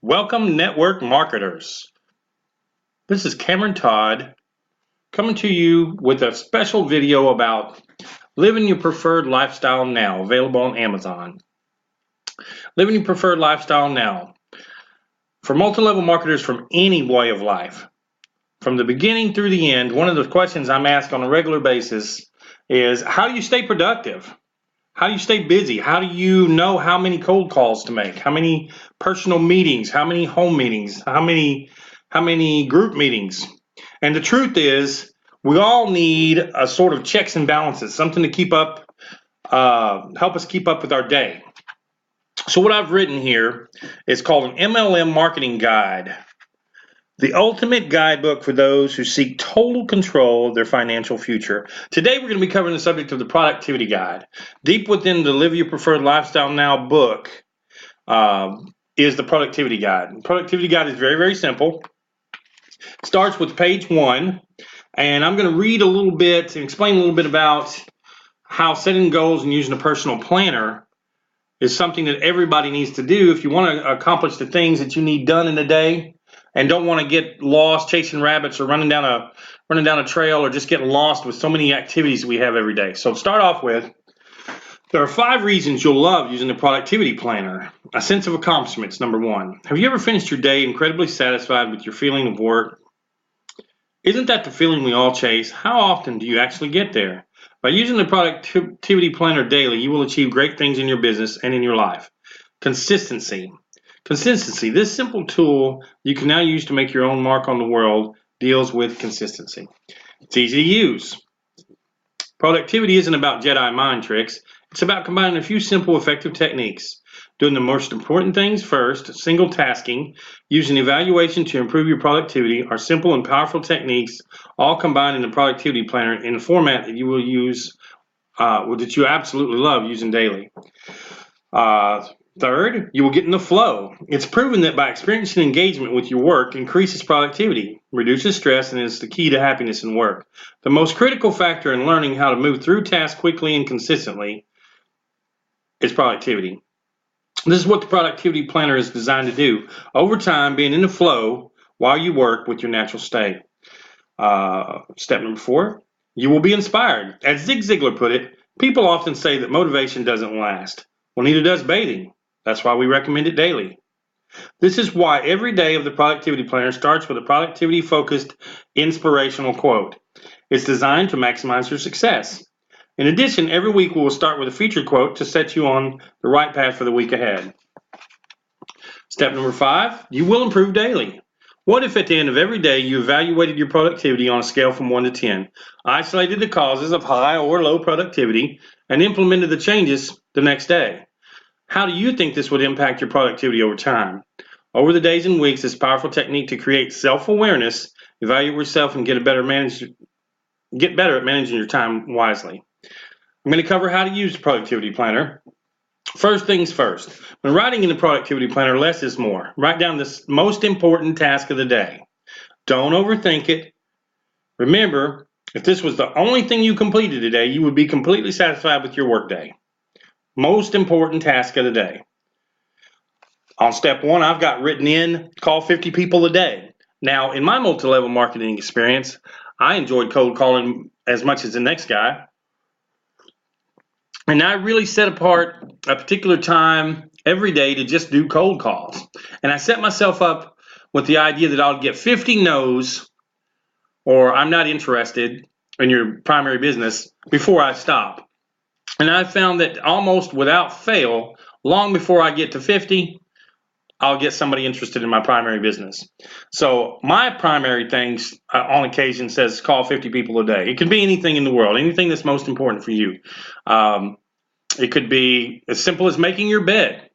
Welcome, network marketers. This is Cameron Todd coming to you with a special video about living your preferred lifestyle now, available on Amazon. Living your preferred lifestyle now. For multi-level marketers from any way of life, from the beginning through the end, one of the questions I'm asked on a regular basis is, how do you stay productive? How do you stay busy? How do you know how many cold calls to make? How many personal meetings? How many home meetings? How many group meetings? And the truth is, we all need a sort of checks and balances, something to keep up, help us keep up with our day. So what I've written here is called an MLM marketing guide. The ultimate guidebook for those who seek total control of their financial future. Today, we're going to be covering the subject of the productivity guide. Deep within the Live Your Preferred Lifestyle Now book is the productivity guide. The productivity guide is very, very simple. It starts with page 1, and I'm going to read a little bit and explain a little bit about how setting goals and using a personal planner is something that everybody needs to do if you want to accomplish the things that you need done in a day and don't want to get lost chasing rabbits or running down a trail or just getting lost with so many activities we have every day. So to start off with, there are 5 reasons you'll love using the productivity planner. A sense of accomplishments, number 1. Have you ever finished your day incredibly satisfied with your feeling of work? Isn't that the feeling we all chase? How often do you actually get there? By using the productivity planner daily, you will achieve great things in your business and in your life. Consistency. Consistency. This simple tool you can now use to make your own mark on the world deals with consistency. It's easy to use. Productivity isn't about Jedi mind tricks. It's about combining a few simple, effective techniques. Doing the most important things first, single tasking, using evaluation to improve your productivity are simple and powerful techniques, all combined in the productivity planner in a format that you will use, that you absolutely love using daily. Third, you will get in the flow. It's proven that by experiencing engagement with your work increases productivity, reduces stress, and is the key to happiness in work. The most critical factor in learning how to move through tasks quickly and consistently is productivity. This is what the productivity planner is designed to do. Over time, being in the flow while you work with your natural state. Step number 4, you will be inspired. As Zig Ziglar put it, people often say that motivation doesn't last. Well, neither does bathing. That's why we recommend it daily. This is why every day of the productivity planner starts with a productivity-focused inspirational quote. It's designed to maximize your success. In addition, every week we will start with a featured quote to set you on the right path for the week ahead. Step number 5, you will improve daily. What if at the end of every day you evaluated your productivity on a scale from 1 to 10, isolated the causes of high or low productivity, and implemented the changes the next day? How do you think this would impact your productivity over time? Over the days and weeks, this powerful technique to create self-awareness, evaluate yourself, and get better at managing your time wisely. I'm going to cover how to use the productivity planner. First things first, when writing in the productivity planner, less is more. Write down the most important task of the day. Don't overthink it. Remember, if this was the only thing you completed today, you would be completely satisfied with your workday. Most important task of the day. On step 1, I've got written in, call 50 people a day. Now, in my multi-level marketing experience, I enjoyed cold calling as much as the next guy. And I really set apart a particular time every day to just do cold calls. And I set myself up with the idea that I'll get 50 no's or I'm not interested in your primary business before I stop. And I found that almost without fail, long before I get to 50, I'll get somebody interested in my primary business. So my primary things on occasion says call 50 people a day. It could be anything in the world, anything that's most important for you. It could be as simple as making your bed.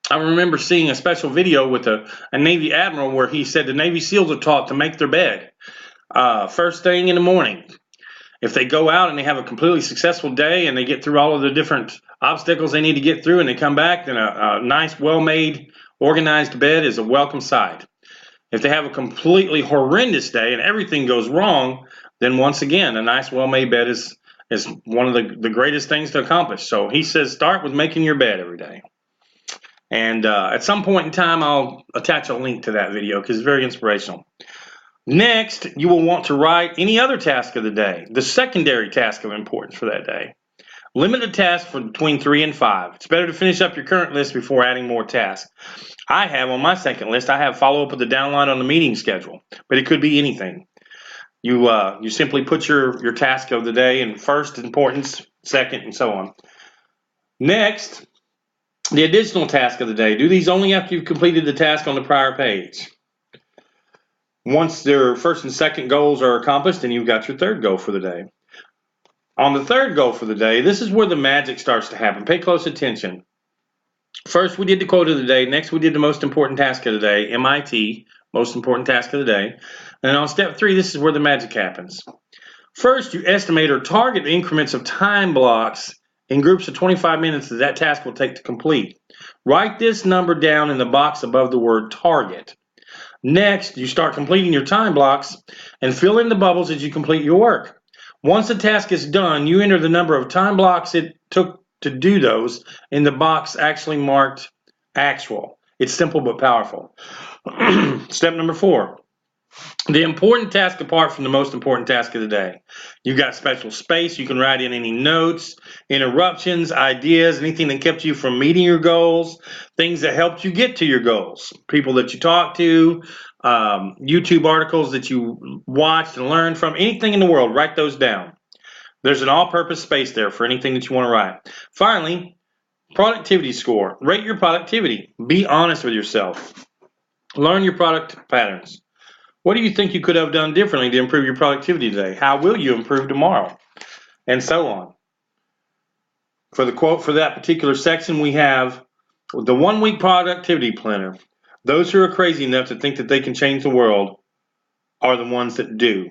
I remember seeing a special video with a Navy admiral where he said the Navy SEALs are taught to make their bed first thing in the morning. If they go out and they have a completely successful day and they get through all of the different obstacles they need to get through and they come back, then a nice, well-made, organized bed is a welcome sight. If they have a completely horrendous day and everything goes wrong, then once again, a nice, well-made bed is one of the greatest things to accomplish. So he says start with making your bed every day. And at some point in time, I'll attach a link to that video because it's very inspirational. Next, you will want to write any other task of the day, the secondary task of importance for that day. Limit the task for between 3 and 5. It's better to finish up your current list before adding more tasks. I have on my second list, I have follow up with the downline on the meeting schedule, but it could be anything. You simply put your task of the day in first importance, second, and so on. Next, the additional task of the day. Do these only after you've completed the task on the prior page. Once their first and second goals are accomplished, then you've got your third goal for the day. On the third goal for the day, this is where the magic starts to happen. Pay close attention. First, we did the quote of the day. Next, we did the most important task of the day, MIT, most important task of the day. And on step 3, this is where the magic happens. First, you estimate or target increments of time blocks in groups of 25 minutes that task will take to complete. Write this number down in the box above the word target. Next, you start completing your time blocks and fill in the bubbles as you complete your work. Once the task is done, you enter the number of time blocks it took to do those in the box actually marked actual. It's simple but powerful. Step number 4. The important task apart from the most important task of the day. You've got special space. You can write in any notes, interruptions, ideas, anything that kept you from meeting your goals, things that helped you get to your goals, people that you talked to, YouTube articles that you watched and learned from, anything in the world, write those down. There's an all-purpose space there for anything that you want to write. Finally, productivity score. Rate your productivity. Be honest with yourself. Learn your product patterns. What do you think you could have done differently to improve your productivity today? How will you improve tomorrow? And so on. For the quote for that particular section, we have the 1-week productivity planner. Those who are crazy enough to think that they can change the world are the ones that do.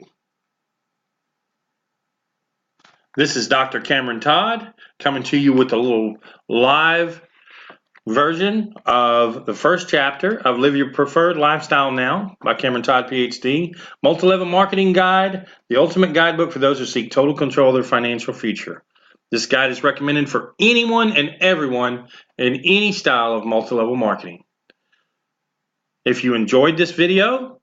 This is Dr. Cameron Todd coming to you with a little live version of the first chapter of Live Your Preferred Lifestyle Now by Cameron Todd, PhD. Multi-level marketing guide, the ultimate guidebook for those who seek total control of their financial future. This guide is recommended for anyone and everyone in any style of multi-level marketing. If you enjoyed this video,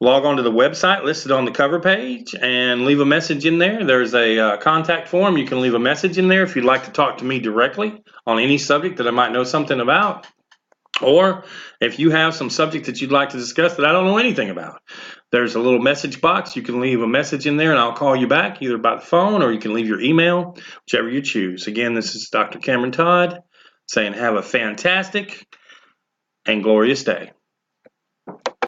log on to the website listed on the cover page and leave a message in there. There's a contact form. You can leave a message in there if you'd like to talk to me directly on any subject that I might know something about. Or if you have some subject that you'd like to discuss that I don't know anything about, there's a little message box. You can leave a message in there and I'll call you back either by the phone or you can leave your email, whichever you choose. Again, this is Dr. Cameron Todd saying have a fantastic and glorious day.